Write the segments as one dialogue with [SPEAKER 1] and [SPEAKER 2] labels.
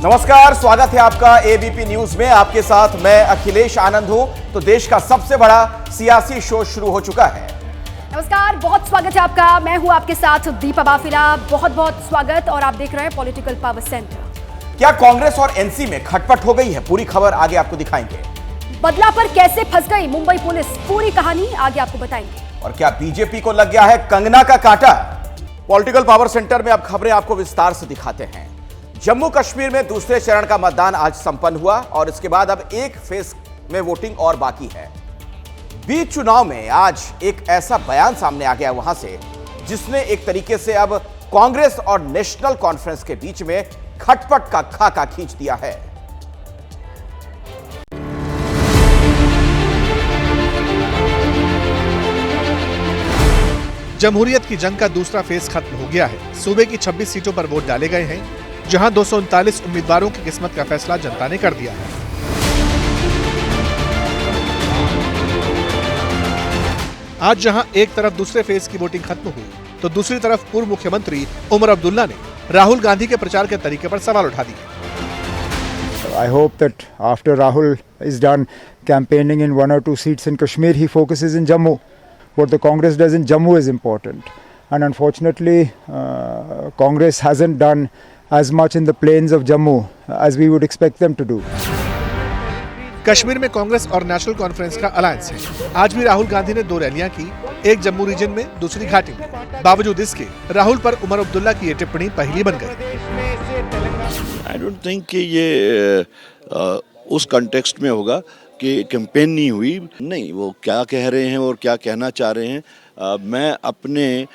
[SPEAKER 1] नमस्कार, स्वागत है आपका एबीपी न्यूज में। आपके साथ मैं अखिलेश आनंद हूं। तो देश का सबसे बड़ा सियासी शो शुरू हो चुका है।
[SPEAKER 2] नमस्कार, बहुत स्वागत है आपका। मैं हूं आपके साथ दीपा बाफिला। बहुत बहुत स्वागत। और आप देख रहे हैं पॉलिटिकल पावर सेंटर।
[SPEAKER 1] क्या कांग्रेस और एनसी में खटपट हो गई है? पूरी खबर आगे आपको दिखाएंगे।
[SPEAKER 2] बदला पर कैसे फंस गई मुंबई पुलिस, पूरी कहानी आगे आपको बताएंगे।
[SPEAKER 1] और क्या बीजेपी को लग गया है कंगना का कांटा? पॉलिटिकल पावर सेंटर में अब खबरें आपको विस्तार से दिखाते हैं। जम्मू कश्मीर में दूसरे चरण का मतदान आज संपन्न हुआ और इसके बाद अब एक फेज में वोटिंग और बाकी है। बीच चुनाव में आज एक ऐसा बयान सामने आ गया वहां से, जिसने एक तरीके से अब कांग्रेस और नेशनल कॉन्फ्रेंस के बीच में खटपट का खाका खींच दिया है।
[SPEAKER 3] जमहूरियत की जंग का दूसरा फेज खत्म हो गया है। सूबे की 26 सीटों पर वोट डाले गए हैं, जहां 239 उम्मीदवारों की किस्मत का फैसला जनता ने कर दिया है। आज जहां एक तरफ दूसरे फेज की वोटिंग खत्म हुई, तो दूसरी तरफ पूर्व मुख्यमंत्री उमर अब्दुल्ला ने राहुल गांधी के प्रचार के तरीके पर सवाल उठा दिए।
[SPEAKER 4] I hope that after Rahul is done campaigning in 1 or 2 seats in Kashmir, he focuses in Jammu. What the Congress does in Jammu is important. And unfortunately, Congress hasn't done as much in the plains of Jammu as we would expect them to do.
[SPEAKER 3] Kashmir में कांग्रेस और national conference का alliance है। आज भी राहुल गांधी ने 2 रैलियां की, एक जम्मू रीजन में, दूसरी घाटी में। बावजूद इसके राहुल पर उमर अब्दुल्ला की ये टिप्पणी पहली बन गई।
[SPEAKER 5] आई डोंट थिंक कि ये उस कंटेक्स्ट में होगा कि कैंपेन नहीं हुई। नहीं, वो क्या कह रहे हैं और क्या कहना चाह रहे हैं, मैं अपने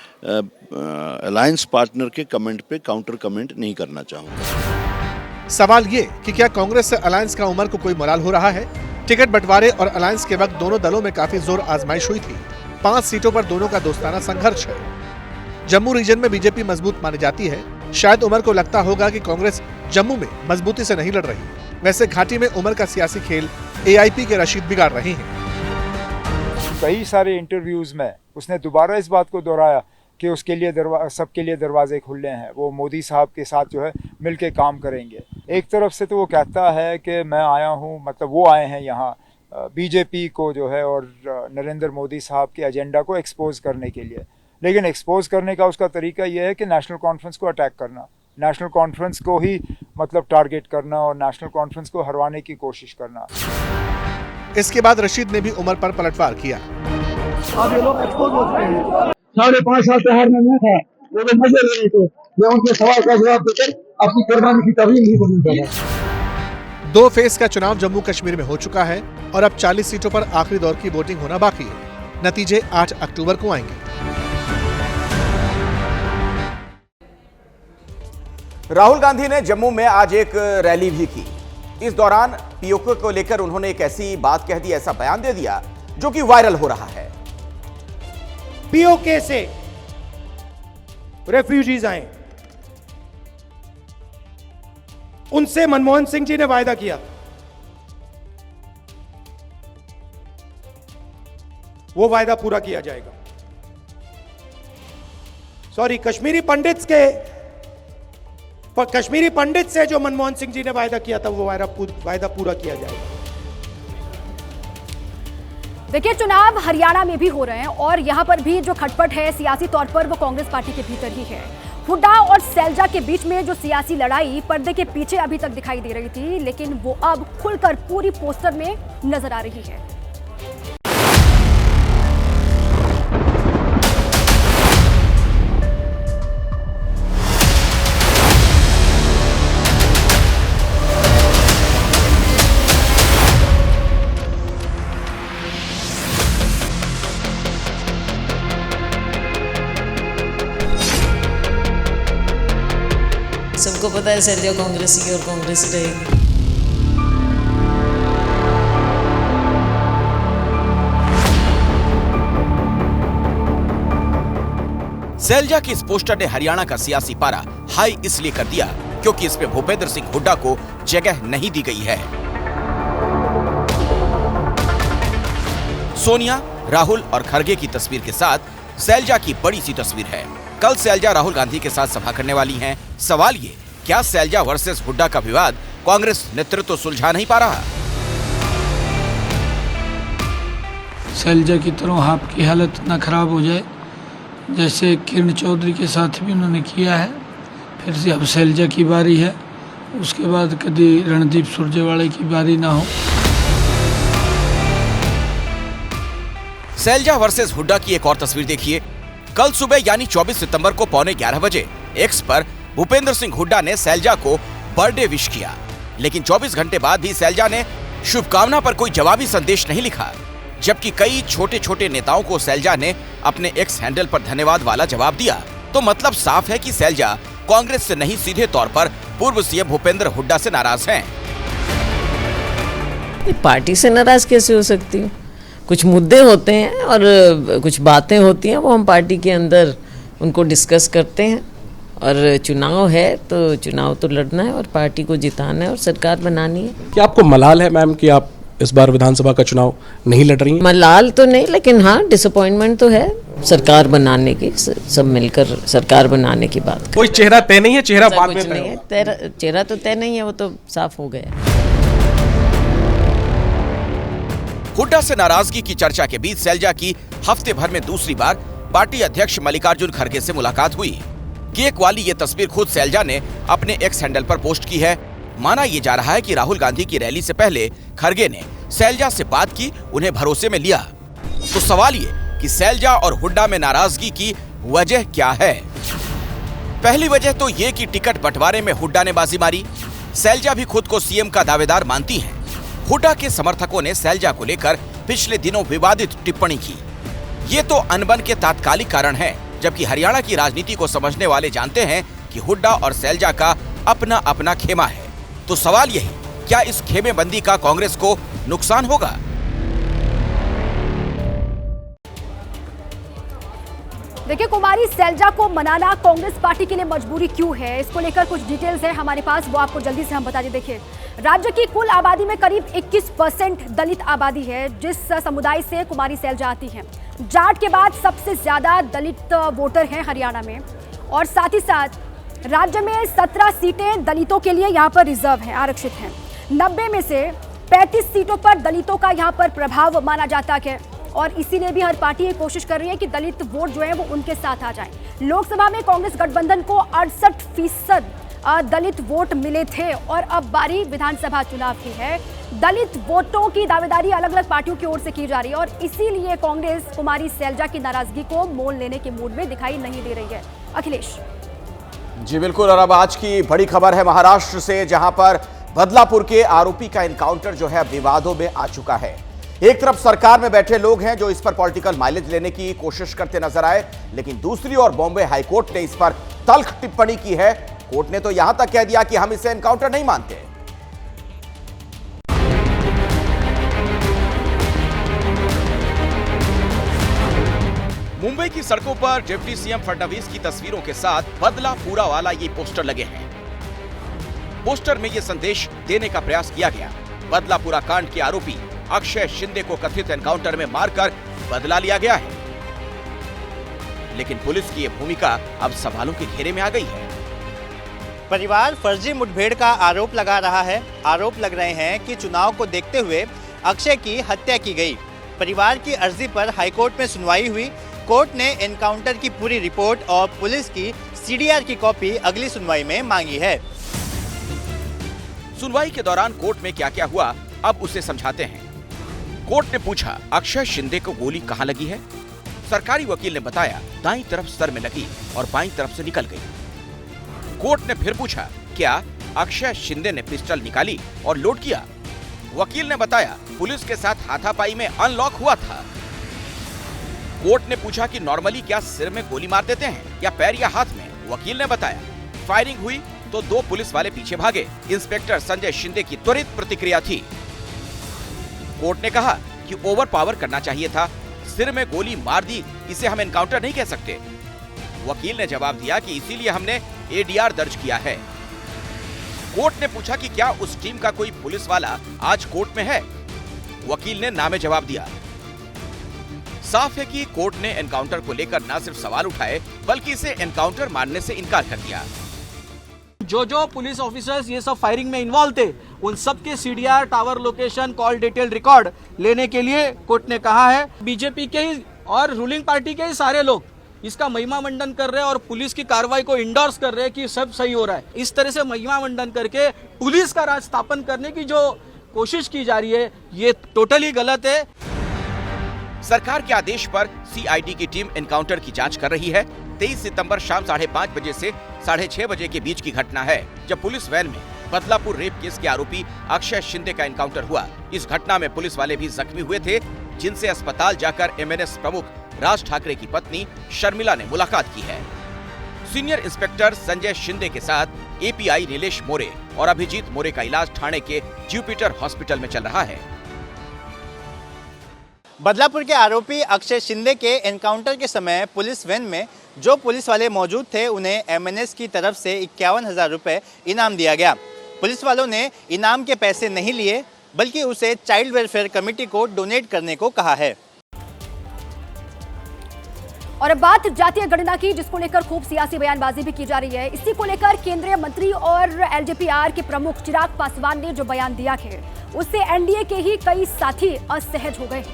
[SPEAKER 5] अलायंस पार्टनर के कमेंट पे काउंटर कमेंट नहीं करना चाहूँगा।
[SPEAKER 3] सवाल ये कि क्या कांग्रेस से अलायंस का उमर को कोई मोराल हो रहा है? टिकट बंटवारे और अलायंस के वक्त दोनों दलों में काफी जोर आजमाइश हुई थी। 5 सीटों पर दोनों का दोस्ताना संघर्ष है। जम्मू रीजन में बीजेपी मजबूत मानी जाती है। शायद उमर को लगता होगा कि कांग्रेस जम्मू में मजबूती से नहीं लड़ रही। वैसे घाटी में उमर का सियासी खेल एआईपी के रशीद बिगाड़ रहे हैं।
[SPEAKER 4] कई सारे इंटरव्यूज में उसने दोबारा इस बात को दोहराया कि उसके लिए सबके लिए दरवाजे खुले हैं। वो मोदी साहब के साथ जो है मिलके काम करेंगे। एक तरफ से तो वो कहता है कि मैं आया हूँ, मतलब वो आए हैं यहाँ बीजेपी को जो है और नरेंद्र मोदी साहब के एजेंडा को एक्सपोज करने के लिए। लेकिन एक्सपोज करने का उसका तरीका यह है कि नेशनल कॉन्फ्रेंस को अटैक करना, नेशनल कॉन्फ्रेंस को ही मतलब टारगेट करना और नेशनल कॉन्फ्रेंस को हरवाने की कोशिश करना।
[SPEAKER 3] इसके बाद रशीद ने भी उमर पर पलटवार किया।
[SPEAKER 6] अब ये लोग एक्सपोज हो चुके हैं। 5.5 साल शहर में मैं था, वो लोग मजे ले रहे थे। मैं उनके सवाल का जवाब देकर अपनी कुर्बानी की तबलीग नहीं करना चाहता।
[SPEAKER 3] 2 फेज का चुनाव जम्मू कश्मीर में हो चुका है और अब 40 सीटों पर आखिरी दौर की वोटिंग होना बाकी है। नतीजे 8 अक्टूबर को आएंगे।
[SPEAKER 1] राहुल गांधी ने जम्मू में आज एक रैली भी की। इस दौरान पीओके को लेकर उन्होंने एक ऐसी बात कह दी, ऐसा बयान दे दिया जो कि वायरल हो रहा है।
[SPEAKER 7] पीओके से रेफ्यूजीज आए, उनसे मनमोहन सिंह जी ने वायदा किया, वो वायदा पूरा किया जाएगा। सॉरी, कश्मीरी पंडित से जो मनमोहन सिंह जी ने वायदा किया था, वो वायदा पूरा किया जाएगा।
[SPEAKER 2] देखिए, चुनाव हरियाणा में भी हो रहे हैं और यहां पर भी जो खटपट है सियासी तौर पर, वो कांग्रेस पार्टी के भीतर ही है। हुड्डा और सैलजा के बीच में जो सियासी लड़ाई पर्दे के पीछे अभी तक दिखाई दे रही थी, लेकिन वो अब खुलकर पूरी पोस्टर में नजर आ रही है।
[SPEAKER 8] सबको पता है सैलजा कांग्रेस की और कांग्रेस ही रहेगी।
[SPEAKER 1] सैलजा की इस पोस्टर ने हरियाणा का सियासी पारा हाई इसलिए कर दिया क्योंकि इसमें भूपेंद्र सिंह हुड्डा को जगह नहीं दी गई है। सोनिया, राहुल और खड़गे की तस्वीर के साथ सैलजा की बड़ी सी तस्वीर है। कल सैलजा राहुल गांधी के साथ सभा करने वाली हैं। सवाल ये क्या सैलजा वर्सेस हुड्डा का विवाद कांग्रेस नेतृत्व सुलझा नहीं पा रहा?
[SPEAKER 9] सैलजा की तरह आपकी हालत ना खराब हो जाए जैसे किरण चौधरी के साथ भी उन्होंने किया है। फिर से अब सैलजा की बारी है, उसके बाद कभी रणदीप सुरजेवाला की बारी ना हो।
[SPEAKER 1] सैलजा वर्सेस हुड्डा की एक और तस्वीर देखिए। कल सुबह यानी 24 सितंबर को 11:15 बजे एक्स पर भूपेंद्र सिंह हुड्डा ने सैलजा को बर्थडे विश किया, लेकिन 24 घंटे बाद भी सैलजा ने शुभकामना पर कोई जवाबी संदेश नहीं लिखा, जबकि कई छोटे छोटे नेताओं को सैलजा ने अपने एक्स हैंडल पर धन्यवाद वाला जवाब दिया। तो मतलब साफ है कि सैलजा कांग्रेस से नहीं, सीधे तौर पर पूर्व सीएम भूपेंद्र हुड्डा से नाराज हैं।
[SPEAKER 8] पार्टी से नाराज कैसे हो सकती हूँ? कुछ मुद्दे होते हैं और कुछ बातें होती हैं, वो हम पार्टी के अंदर उनको डिस्कस करते हैं। और चुनाव है तो चुनाव तो लड़ना है और पार्टी को जिताना है और सरकार बनानी है।
[SPEAKER 10] क्या आपको मलाल है मैम कि आप इस बार विधानसभा का चुनाव नहीं लड़ रही हैं?
[SPEAKER 8] मलाल तो नहीं, लेकिन हाँ डिसअपॉइंटमेंट तो है सरकार बनाने की, सब मिलकर सरकार बनाने की बात।
[SPEAKER 10] कोई चेहरा तय नहीं है, चेहरा बाद में
[SPEAKER 8] कुछ नहीं है, चेहरा तो तय नहीं है, वो तो साफ हो गया।
[SPEAKER 1] हुड्डा से नाराजगी की चर्चा के बीच सैलजा की हफ्ते भर में दूसरी बार पार्टी अध्यक्ष मल्लिकार्जुन खड़गे से मुलाकात हुई। केक वाली ये तस्वीर खुद सैलजा ने अपने एक्स हैंडल पर पोस्ट की है। माना ये जा रहा है कि राहुल गांधी की रैली से पहले खड़गे ने सैलजा से बात की, उन्हें भरोसे में लिया। तो सवाल ये कि सैलजा और हुड्डा में नाराजगी की वजह क्या है? पहली वजह तो ये कि टिकट बंटवारे में हुड्डा ने बाजी मारी। सैलजा भी खुद को सीएम का दावेदार मानती हैं। हुड्डा के समर्थकों ने सैलजा को लेकर पिछले दिनों विवादित टिप्पणी की। ये तो अनबन के तात्कालिक कारण है, जबकि हरियाणा की राजनीति को समझने वाले जानते हैं कि हुड्डा और सैलजा का अपना अपना खेमा है। तो सवाल यही, क्या इस खेमेबंदी का कांग्रेस को नुकसान होगा?
[SPEAKER 2] देखिए, कुमारी सैलजा को मनाना कांग्रेस पार्टी के लिए मजबूरी क्यों है, इसको लेकर कुछ डिटेल्स है हमारे पास, वो आपको जल्दी से हम बता दें। देखिए, राज्य की कुल आबादी में करीब 21% दलित आबादी है, जिस समुदाय से कुमारी सैलजा आती हैं। जाट के बाद सबसे ज्यादा दलित वोटर हैं हरियाणा में, और साथ ही साथ राज्य में 17 सीटें दलितों के लिए यहाँ पर रिजर्व हैं, आरक्षित हैं। 90 में से 35 सीटों पर दलितों का यहाँ पर प्रभाव माना जाता है, और इसीलिए भी हर पार्टी ये कोशिश कर रही है कि दलित वोट जो है वो उनके साथ आ जाए। लोकसभा में कांग्रेस गठबंधन को 68% दलित वोट मिले थे, और अब बारी विधानसभा चुनाव की है। दलित वोटों की दावेदारी अलग अलग पार्टियों की ओर से की जा रही है, और इसीलिए कांग्रेस कुमारी सैलजा की नाराजगी को मोल लेने के मूड में दिखाई नहीं दे रही है। अखिलेश
[SPEAKER 1] जी बिल्कुल। और अब आज की बड़ी खबर है महाराष्ट्र से, जहां पर बदलापुर के आरोपी का एनकाउंटर जो है विवादों में आ चुका है। एक तरफ सरकार में बैठे लोग हैं जो इस पर पॉलिटिकल माइलेज लेने की कोशिश करते नजर आए, लेकिन दूसरी ओर बॉम्बे हाईकोर्ट ने इस पर तल्ख टिप्पणी की है। कोर्ट ने तो यहां तक कह दिया कि हम इसे एनकाउंटर नहीं मानते। मुंबई की सड़कों पर डिप्टी सीएम फडणवीस की तस्वीरों के साथ बदला पूरा वाला ये पोस्टर लगे हैं। पोस्टर में ये संदेश देने का प्रयास किया गया, बदलापुरा कांड के आरोपी अक्षय शिंदे को कथित एनकाउंटर में मारकर बदला लिया गया है। लेकिन पुलिस की यह भूमिका अब सवालों के घेरे में आ गई है।
[SPEAKER 11] परिवार फर्जी मुठभेड़ का आरोप लगा रहा है। आरोप लग रहे हैं कि चुनाव को देखते हुए अक्षय की हत्या की गई। परिवार की अर्जी पर हाईकोर्ट में सुनवाई हुई। कोर्ट ने एनकाउंटर की पूरी रिपोर्ट और पुलिस की सीडीआर की कॉपी अगली सुनवाई में मांगी है।
[SPEAKER 1] सुनवाई के दौरान कोर्ट में क्या क्या हुआ, अब उसे समझाते हैं। कोर्ट ने पूछा, अक्षय शिंदे को गोली कहां लगी है? सरकारी वकील ने बताया, दाईं तरफ सर में लगी और बाईं तरफ से निकल गई। कोर्ट ने फिर पूछा, क्या अक्षय शिंदे ने पिस्टल निकाली और लोड किया? वकील ने बताया, पुलिस के साथ हाथापाई में अनलॉक हुआ था। कोर्ट ने पूछा कि नॉर्मली क्या सिर में गोली मार देते हैं या पैर या हाथ में? वकील ने बताया, फायरिंग हुई तो 2 पुलिस वाले पीछे भागे। इंस्पेक्टर संजय शिंदे की त्वरित प्रतिक्रिया थी। कोर्ट ने कहा कि ओवर पावर करना चाहिए था, सिर में गोली मार दी, इसे हम एनकाउंटर नहीं कह सकते। वकील ने जवाब दिया कि इसीलिए हमने एडीआर दर्ज किया है। कोर्ट ने पूछा कि क्या उस टीम का कोई पुलिस वाला आज कोर्ट में है? वकील ने ना में जवाब दिया। साफ है कि कोर्ट ने एनकाउंटर को लेकर न सिर्फ सवाल उठाए, बल्कि इसे एनकाउंटर मानने से इनकार कर दिया।
[SPEAKER 12] जो पुलिस ऑफिसर्स ये सब फायरिंग में इन्वॉल्व थे उन सब के CDR, tower location, call detail record लेने के लिए कोर्ट ने कहा है। बीजेपी के ही और रूलिंग पार्टी के ही सारे लोग इसका महिमा मंडन कर रहे हैं और पुलिस की कार्रवाई को इंडोर्स कर रहे हैं कि सब सही हो रहा है। इस तरह से महिमा मंडन करके पुलिस का राज स्थापन करने की जो कोशिश की जा रही है ये टोटली गलत है।
[SPEAKER 1] सरकार के आदेश पर सीआईडी की टीम एनकाउंटर की जांच कर रही है। 23 सितंबर शाम 5:30 बजे से 6:30 बजे के बीच की घटना है जब पुलिस वैन में बदलापुर रेप केस के आरोपी अक्षय शिंदे का एनकाउंटर हुआ। इस घटना में पुलिस वाले भी जख्मी हुए थे जिनसे अस्पताल जाकर एमएनएस प्रमुख राज ठाकरे की पत्नी शर्मिला ने मुलाकात की है। सीनियर इंस्पेक्टर संजय शिंदे के साथ एपीआई नीलेश मोरे और अभिजीत मोरे का इलाज ठाणे के जुपिटर हॉस्पिटल में चल रहा है।
[SPEAKER 11] बदलापुर के आरोपी अक्षय शिंदे के एनकाउंटर के समय पुलिस वैन में जो पुलिस वाले मौजूद थे उन्हें एमएनएस की तरफ से 51,000 रुपए इनाम दिया गया। पुलिस वालों ने इनाम के पैसे नहीं लिए बल्कि उसे चाइल्ड वेलफेयर कमेटी को डोनेट करने को कहा है।
[SPEAKER 2] और अब बात जातीय गणना की, जिसको लेकर खूब सियासी बयानबाजी भी की जा रही है। इसी को लेकर केंद्रीय मंत्री और एलजेपीआर के प्रमुख चिराग पासवान ने जो बयान दिया है उससे एनडीए के ही कई साथी असहज हो गए।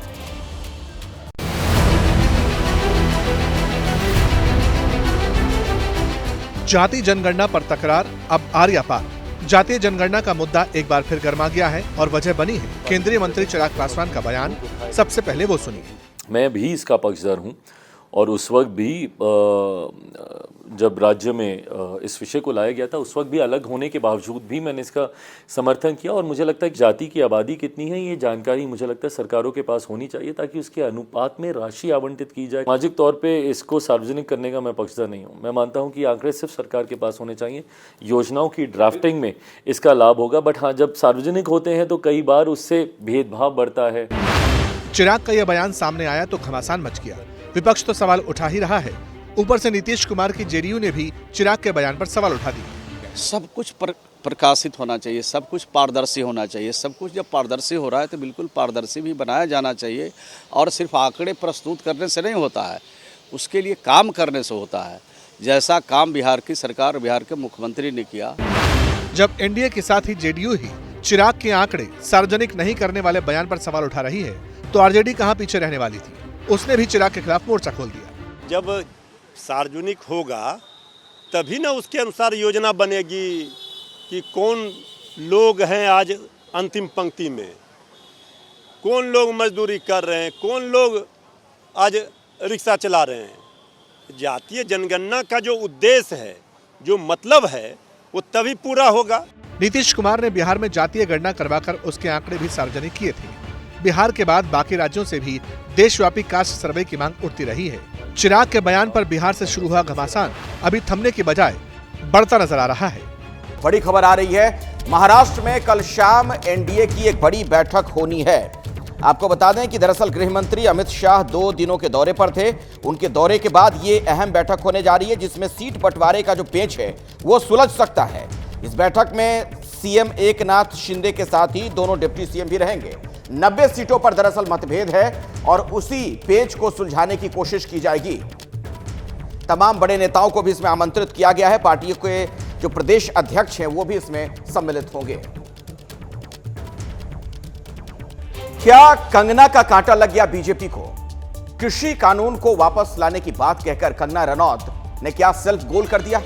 [SPEAKER 3] जाति जनगणना पर तकरार अब आर्या पार। जातीय जनगणना का मुद्दा एक बार फिर गर्मा गया है और वजह बनी है केंद्रीय मंत्री चिराग पासवान का बयान। सबसे पहले वो सुनिए।
[SPEAKER 13] मैं भी इसका पक्षधर हूं और उस वक्त भी जब राज्य में इस विषय को लाया गया था उस वक्त भी अलग होने के बावजूद भी मैंने इसका समर्थन किया। और मुझे लगता है कि जाति की आबादी कितनी है ये जानकारी मुझे लगता है सरकारों के पास होनी चाहिए ताकि उसके अनुपात में राशि आवंटित की जाए। सामाजिक तौर पे इसको सार्वजनिक करने का मैं पक्षधर नहीं हूँ। मैं मानता हूँ कि आंकड़े सिर्फ सरकार के पास होने चाहिए, योजनाओं की ड्राफ्टिंग में इसका लाभ होगा, बट हाँ जब सार्वजनिक होते हैं तो कई बार उससे भेदभाव बढ़ता है।
[SPEAKER 3] चिराग का यह बयान सामने आया तो घमासान मच गया। विपक्ष तो सवाल उठा ही रहा है, ऊपर से नीतीश कुमार की जेडीयू ने भी चिराग के बयान पर सवाल उठा दिए।
[SPEAKER 14] सब कुछ प्रकाशित होना चाहिए, सब कुछ पारदर्शी होना चाहिए। सब कुछ जब पारदर्शी हो रहा है तो बिल्कुल पारदर्शी भी बनाया जाना चाहिए और सिर्फ आंकड़े प्रस्तुत करने से नहीं होता है, उसके लिए काम करने से होता है। जैसा काम बिहार की सरकार, बिहार के मुख्यमंत्री ने किया।
[SPEAKER 3] जब एनडीए के साथ ही जेडीयू ही चिराग के आंकड़े सार्वजनिक नहीं करने वाले बयान पर सवाल उठा रही है तो आरजेडी कहां पीछे रहने वाली थी। उसने भी चिराग के खिलाफ मोर्चा खोल दिया।
[SPEAKER 15] जब सार्वजनिक होगा तभी ना उसके अनुसार योजना बनेगी कि कौन लोग हैं आज अंतिम पंक्ति में, कौन लोग मजदूरी कर रहे हैं, कौन लोग आज रिक्शा चला रहे हैं। जातीय जनगणना का जो उद्देश्य है, जो मतलब है, वो तभी पूरा होगा।
[SPEAKER 3] नीतीश कुमार ने बिहार में जातीय गणना करवाकर उसके आंकड़े भी सार्वजनिक किए थे। बिहार के बाद बाकी राज्यों से भी देशव्यापी कास्ट सर्वे की मांग उठती रही है। चिराग के बयान पर बिहार से शुरू हुआ घमासान अभी थमने की बजाय बढ़ता नजर आ रहा है।
[SPEAKER 1] बड़ी खबर आ रही है, महाराष्ट्र में कल शाम एनडीए की एक बड़ी बैठक होनी है। आपको बता दें कि दरअसल गृह मंत्री अमित शाह 2 दिनों के दौरे पर थे। उनके दौरे के बाद ये अहम बैठक होने जा रही है जिसमें सीट बंटवारे का जो पेच है वो सुलझ सकता है। इस बैठक में सीएम एकनाथ शिंदे के साथ ही दोनों डिप्टी सीएम भी रहेंगे। 90 सीटों पर दरअसल मतभेद है और उसी पेच को सुलझाने की कोशिश की जाएगी। तमाम बड़े नेताओं को भी इसमें आमंत्रित किया गया है। पार्टी के जो प्रदेश अध्यक्ष हैं वो भी इसमें सम्मिलित होंगे। क्या कंगना का कांटा लग गया बीजेपी को? कृषि कानून को वापस लाने की बात कहकर कंगना रनौत ने क्या सेल्फ गोल कर दिया?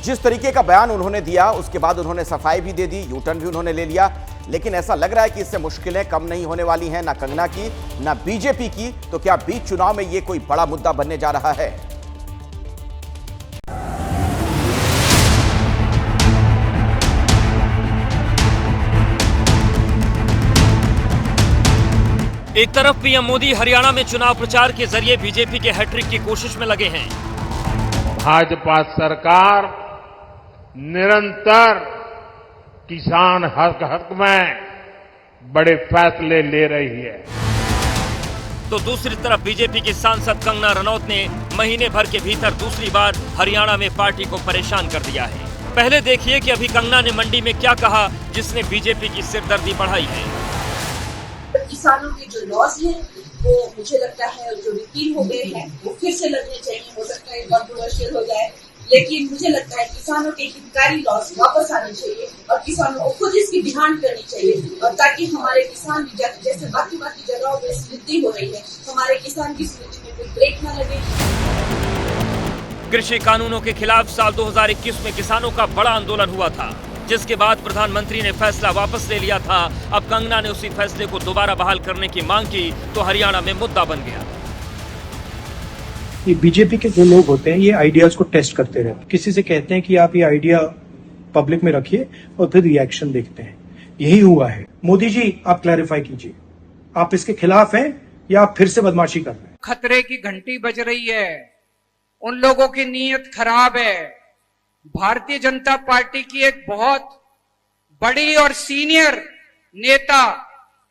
[SPEAKER 1] जिस तरीके का बयान उन्होंने दिया उसके बाद उन्होंने सफाई भी दे दी, यू टर्न भी उन्होंने ले लिया, लेकिन ऐसा लग रहा है कि इससे मुश्किलें कम नहीं होने वाली हैं, ना कंगना की ना बीजेपी की। तो क्या बीच चुनाव में यह कोई बड़ा मुद्दा बनने जा रहा है?
[SPEAKER 16] एक तरफ पीएम मोदी हरियाणा में चुनाव प्रचार के जरिए बीजेपी के हैट्रिक की कोशिश में लगे हैं।
[SPEAKER 17] भाजपा सरकार निरंतर किसान हक में बड़े फैसले ले रही है।
[SPEAKER 16] तो दूसरी तरफ बीजेपी की सांसद कंगना रनौत ने महीने भर के भीतर दूसरी बार हरियाणा में पार्टी को परेशान कर दिया है। पहले देखिए कि अभी कंगना ने मंडी में क्या कहा जिसने बीजेपी की सिरदर्दी बढ़ाई है।
[SPEAKER 18] किसानों के जो लॉस हैं वो मुझे लगता है जो रिपील हो गए हैं वो फिर से लगने चाहिए। हो सकता है कंट्रोवर्शियल हो जाए लेकिन मुझे लगता है किसानों के हितकारी लॉस वापस आने चाहिए और किसानों को खुद इसकी डिमांड करनी चाहिए, और ताकि हमारे किसान भी जैसे बाकी जगहों पर वृद्धि हो रही है, हमारे किसान की सूची में कोई ब्रेक न लगे।
[SPEAKER 16] कृषि कानूनों के खिलाफ साल 2021 में किसानों का बड़ा आंदोलन हुआ था, जिसके बाद प्रधानमंत्री ने फैसला वापस ले लिया था। अब कंगना ने उसी फैसले को दोबारा बहाल करने की मांग की तो हरियाणा में मुद्दा बन गया।
[SPEAKER 7] ये बीजेपी के जो लोग होते हैं ये आइडियाज को टेस्ट करते रहते हैं। किसी से कहते हैं कि आप ये आइडिया पब्लिक में रखिए और फिर रिएक्शन देखते हैं। यही हुआ है। मोदी जी आप क्लैरिफाई कीजिए, आप इसके खिलाफ हैं या आप फिर से बदमाशी कर रहे हैं?
[SPEAKER 19] खतरे की घंटी बज रही है, उन लोगों की नीयत खराब है। भारतीय जनता पार्टी की एक बहुत बड़ी और सीनियर नेता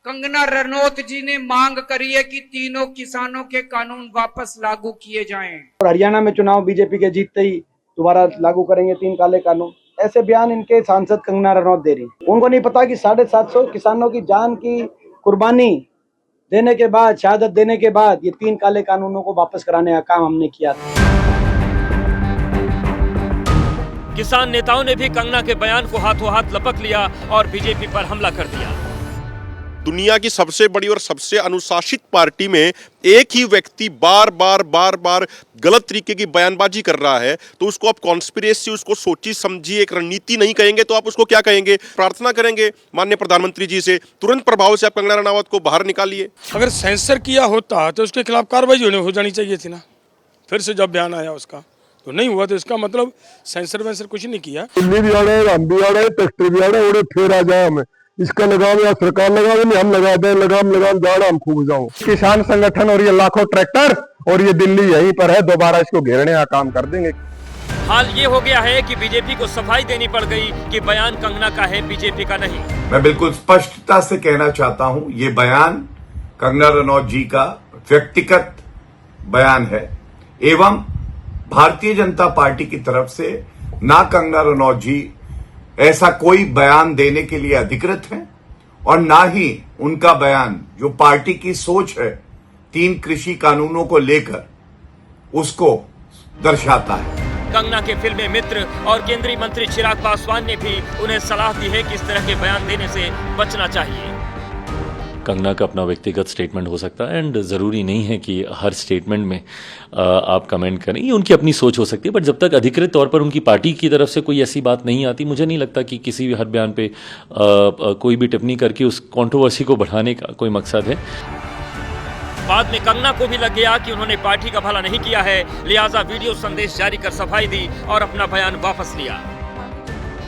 [SPEAKER 19] कंगना रनौत जी ने मांग करी है कि तीनों किसानों के कानून वापस लागू किए जाएं।
[SPEAKER 6] और हरियाणा में चुनाव बीजेपी के जीतते ही दोबारा लागू करेंगे 3 काले कानून, ऐसे बयान इनके सांसद कंगना रनौत दे रही। उनको नहीं पता कि 750 किसानों की जान की कुर्बानी देने के बाद, शहादत देने के बाद ये 3 काले कानूनों को वापस कराने का काम हमने किया था।
[SPEAKER 16] किसान नेताओं ने भी कंगना के बयान को हाथों हाथ लपक लिया और बीजेपी पर हमला कर दिया।
[SPEAKER 20] दुनिया की सबसे बड़ी और सबसे अनुशासित पार्टी में एक ही व्यक्ति बार बार गलत तरीके की बयानबाजी कर रहा है, तो उसको आप कॉन्स्पिरेसी, उसको सोची समझी एक रणनीति नहीं कहेंगे तो आप उसको क्या कहेंगे? प्रार्थना करेंगे माननीय प्रधानमंत्री जी से तुरंत प्रभाव से आप कंगना रनावत को बाहर निकालिए।
[SPEAKER 9] अगर सेंसर किया होता तो उसके खिलाफ कार्रवाई हो जानी चाहिए थी ना। फिर से जब बयान आया उसका तो नहीं हुआ, तो इसका मतलब सेंसर वेंसर कुछ नहीं किया।
[SPEAKER 21] दिल्ली भी आ रहे, हम भी आ रहे, फैक्ट्री भी आ रहे, और फिर आ जाए हमें इसका लगाम या सरकार लगावे, नहीं हम लगा दें लगाम जाड़ा हम खूब जाओ। किसान संगठन और ये लाखों ट्रैक्टर और ये दिल्ली यहीं पर है, दोबारा इसको घेरने का काम कर देंगे।
[SPEAKER 16] हाल ये हो गया है कि बीजेपी को सफाई देनी पड़ गई कि बयान कंगना का है, बीजेपी का नहीं।
[SPEAKER 22] मैं बिल्कुल स्पष्टता से कहना चाहता हूं, ये बयान कंगना रनौत जी का व्यक्तिगत बयान है एवं भारतीय जनता पार्टी की तरफ से ना कंगना रनौत जी ऐसा कोई बयान देने के लिए अधिकृत है और ना ही उनका बयान जो पार्टी की सोच है 3 कृषि कानूनों को लेकर उसको दर्शाता है।
[SPEAKER 16] कंगना के फिल्मी मित्र और केंद्रीय मंत्री चिराग पासवान ने भी उन्हें सलाह दी है कि इस तरह के बयान देने से बचना चाहिए।
[SPEAKER 13] कंगना का अपना व्यक्तिगत स्टेटमेंट हो सकता है एंड ज़रूरी नहीं है कि हर स्टेटमेंट में आप कमेंट करें, ये उनकी अपनी सोच हो सकती है। बट जब तक अधिकृत तौर पर उनकी पार्टी की तरफ से कोई ऐसी बात नहीं आती, मुझे नहीं लगता कि किसी भी हर बयान पे कोई भी टिप्पणी करके उस कंट्रोवर्सी को बढ़ाने का कोई मकसद है।
[SPEAKER 16] बाद में कंगना को भी लग गया कि उन्होंने पार्टी का भला नहीं किया है, लिहाजा वीडियो संदेश जारी कर सफाई दी और अपना बयान वापस लिया।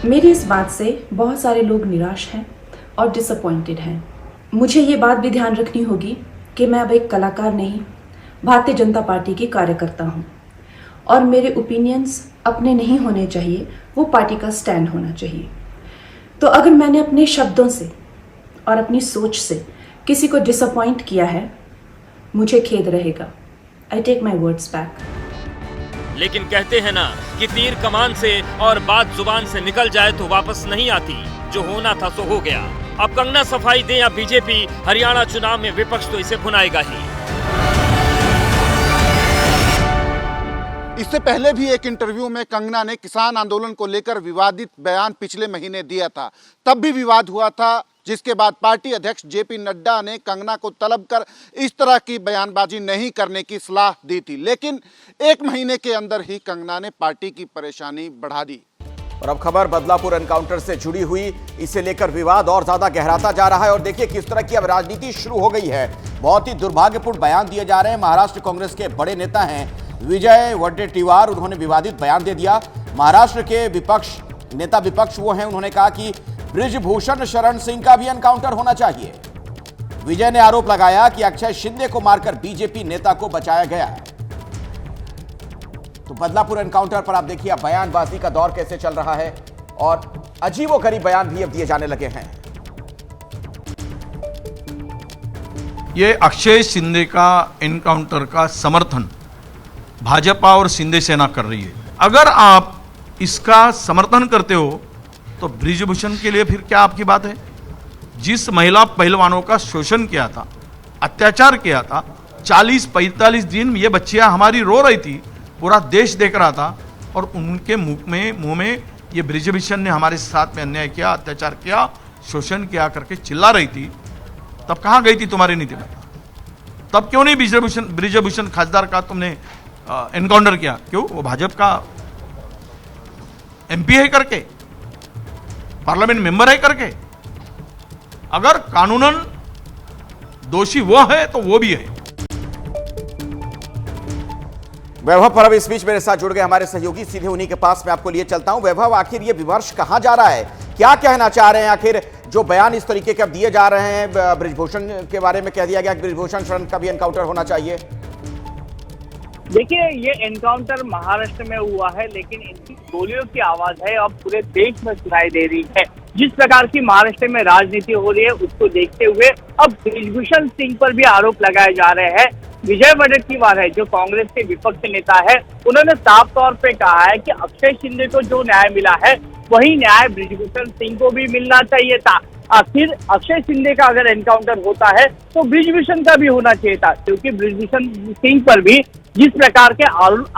[SPEAKER 18] मेरी इस बात से बहुत सारे लोग निराश हैं और डिसअपॉइंटेड हैं। मुझे ये बात भी ध्यान रखनी होगी कि मैं अब एक कलाकार नहीं, भारतीय जनता पार्टी की कार्यकर्ता हूँ और मेरे ओपिनियंस अपने नहीं होने चाहिए, वो पार्टी का स्टैंड होना चाहिए। तो अगर मैंने अपने शब्दों से और अपनी सोच से किसी को डिसअपॉइंट किया है, मुझे खेद रहेगा। I take my words back.
[SPEAKER 16] लेकिन कहते हैं ना कि तीर कमान से और बात जुबान से निकल जाए तो वापस नहीं आती। जो होना था सो हो गया। अब कंगना सफाई दे या बीजेपी, हरियाणा चुनाव में विपक्ष तो इसे भुनाएगा ही।
[SPEAKER 23] इससे पहले भी एक इंटरव्यू में कंगना ने किसान आंदोलन को लेकर विवादित बयान पिछले महीने दिया था। तब भी विवाद हुआ था, जिसके बाद पार्टी अध्यक्ष जेपी नड्डा ने कंगना को तलब कर इस तरह की बयानबाजी नहीं करने की सलाह दी थी। लेकिन 1 महीने के अंदर ही कंगना ने पार्टी की परेशानी बढ़ा दी।
[SPEAKER 1] और अब खबर बदलापुर एनकाउंटर से जुड़ी हुई, इसे लेकर विवाद और ज्यादा गहराता जा रहा है और देखिए किस तरह की अब राजनीति शुरू हो गई है। बहुत ही दुर्भाग्यपूर्ण बयान दिए जा रहे हैं। महाराष्ट्र कांग्रेस के बड़े नेता हैं विजय वडेट्टीवार, उन्होंने विवादित बयान दे दिया। महाराष्ट्र के विपक्ष वो हैं, उन्होंने कहा कि बृजभूषण शरण सिंह का भी एनकाउंटर होना चाहिए। विजय ने आरोप लगाया कि अक्षय शिंदे को मारकर बीजेपी नेता को बचाया गया। तो बदलापुर एनकाउंटर पर आप देखिए बयानबाजी का दौर कैसे चल रहा है और अजीबोगरीब बयान भी अब दिए जाने लगे हैं।
[SPEAKER 24] ये अक्षय शिंदे का एनकाउंटर का समर्थन भाजपा और शिंदे सेना कर रही है। अगर आप इसका समर्थन करते हो तो बृजभूषण के लिए फिर क्या आपकी बात है? जिस महिला पहलवानों का शोषण किया था, अत्याचार किया था, 40-45 दिन ये बच्चियां हमारी रो रही थी, पूरा देश देख रहा था, और उनके मुंह में ये ब्रिजभूषण ने हमारे साथ में अन्याय किया, अत्याचार किया, शोषण किया करके चिल्ला रही थी, तब कहाँ गई थी तुम्हारी नीति में? तब क्यों नहीं ब्रिजभूषण खासदार का तुमने एनकाउंटर किया? क्यों? वो भाजपा का एमपी है करके, पार्लियामेंट मेंबर है करके। अगर कानूनन दोषी वो है तो वो भी है।
[SPEAKER 1] वैभव परब इस बीच मेरे साथ जुड़ गए हमारे सहयोगी, सीधे उन्हीं के पास मैं आपको लिए चलता हूं। वैभव, आखिर ये विमर्श कहां जा रहा है? क्या कहना चाह रहे हैं? आखिर जो बयान इस तरीके के अब दिए जा रहे हैं, ब्रिजभूषण के बारे में कह दिया गया कि ब्रिजभूषण शरण का भी एनकाउंटर होना चाहिए।
[SPEAKER 4] देखिए, ये एनकाउंटर महाराष्ट्र में हुआ है, लेकिन इनकी गोलियों की आवाज है अब पूरे देश में सुनाई दे रही है। जिस प्रकार की महाराष्ट्र में राजनीति हो रही है उसको देखते हुए अब ब्रिजभूषण सिंह पर भी आरोप लगाए जा रहे हैं। विजय वडेट्टीवार है जो कांग्रेस के विपक्ष नेता है, उन्होंने साफ तौर पे कहा है कि अक्षय शिंदे को जो न्याय मिला है वही न्याय ब्रिजभूषण सिंह को भी मिलना चाहिए था। आखिर अक्षय शिंदे का अगर एनकाउंटर होता है तो ब्रिजभूषण का भी होना चाहिए था, क्योंकि ब्रिजभूषण सिंह पर भी जिस प्रकार के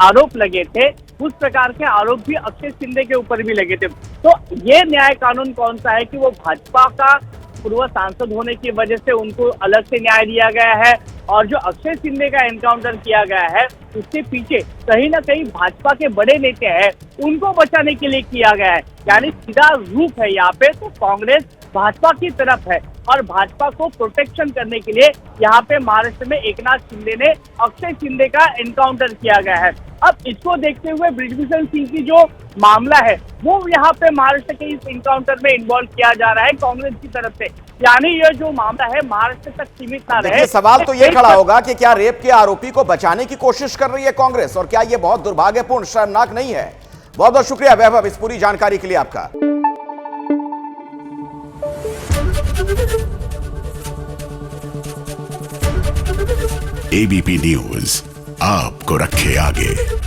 [SPEAKER 4] आरोप लगे थे उस प्रकार के आरोप भी अक्षय शिंदे के ऊपर भी लगे थे। तो ये न्याय कानून कौन सा है कि वो भाजपा का पूर्व सांसद होने की वजह से उनको अलग से न्याय दिया गया है, और जो अक्षय शिंदे का एनकाउंटर किया गया है उसके पीछे कहीं ना कहीं भाजपा के बड़े नेता हैं उनको बचाने के लिए किया गया है। यानी सीधा रूप है यहाँ पे तो कांग्रेस भाजपा की तरफ है, और भाजपा को प्रोटेक्शन करने के लिए यहाँ पे महाराष्ट्र में एकनाथ शिंदे ने अक्षय शिंदे का एनकाउंटर किया गया है। अब इसको देखते हुए ब्रिजभूषण सिंह की जो मामला है वो यहाँ पे महाराष्ट्र के इस एनकाउंटर में इन्वॉल्व किया जा रहा है कांग्रेस की तरफ से। यानी ये जो मामला है महाराष्ट्र तक सीमित ना रहे।
[SPEAKER 1] सवाल तो ये खड़ा होगा कि क्या रेप के आरोपी को बचाने की कोशिश कर रही है कांग्रेस, और क्या ये बहुत दुर्भाग्यपूर्ण, शर्मनाक नहीं है? बहुत बहुत शुक्रिया वैभव इस पूरी जानकारी के लिए आपका।
[SPEAKER 5] एबीपी न्यूज आपको रखे आगे।